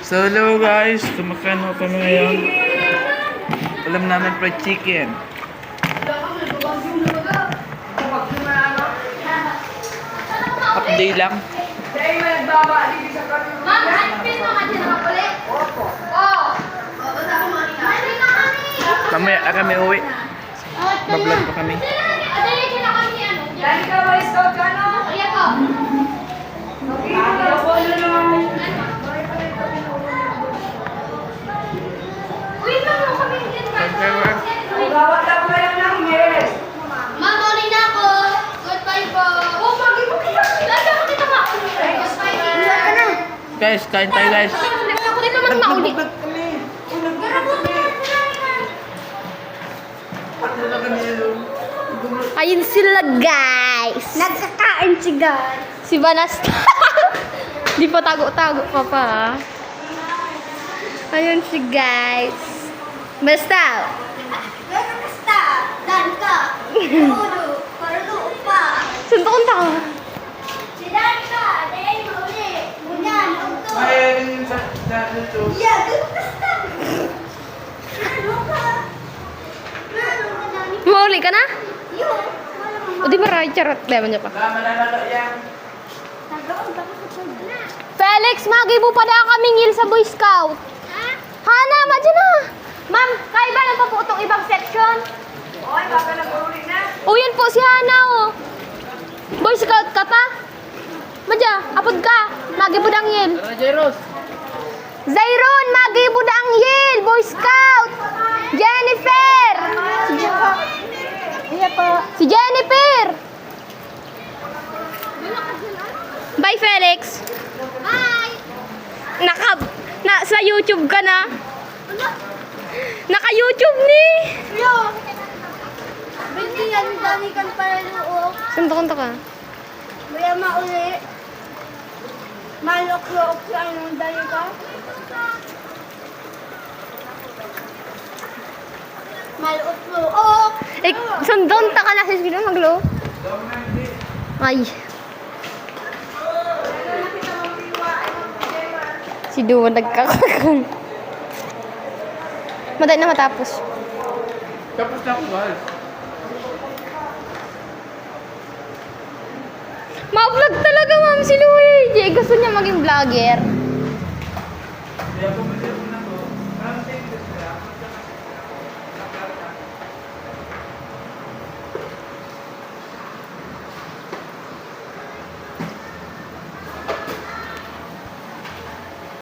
So hello guys, kumakain ho kami ngayon. Ulam namin fried chicken. Update lang. Ma'am, handpin mo nga dyan nakakulit? Opo. Oo. Mamaya kami uwi. Bablog pa kami. Dali ka ba, Scout ka, no? Iya po. Uy, ma'am, kami dyan. Gawa lang kayo ng yes. Ma'am, ulit na ako. Goodbye po. Oh, pagi-pagi. Lagi ako dito ka. Goodbye. Ilan ka na. Guys, kain tayo guys. Ako din naman mauli. Ayun sila guys. Nagkakain si guys. Si Vanessa. Di pa tago-tago pa pa. Ayun si guys. Basta. Basta. Dan ka. Ulo. Parlo pa. Suntok ka. Si Dan ka. Dahil mauli. Bunyan. Ugto. Yeah, basta. Mauli ka na? O di maray charot. Lemon niya pa. Felix, magi mo pa na kaming sa Boy Scout. Hana, madya na. Ma'am, kaya ba lang pa po itong ibang section? Oy, baka nag-uli na. O yan po si Hana, oh. Boy Scout ka pa? Madya, apod ka. Magi po dang yel. Zayron, magi po dang yel. Boy Scout. Jennifer. Si Jennifer. Bye, Felix. Bye. Sa YouTube ka na. Naka-YouTube ni. Yo. Bintihan dali kan para loob. Suntok ka. Maya mauli. Malok-lok sa anong dali ka. Malok-lok. Sundon ta ka na sa sino maglo. Ay. Si Duwa nagkakakan. Maday na matapos. Tapos na ako guys. Ma-vlog talaga, ma'am, si Luigi. Gusto niya maging vlogger. Hindi ako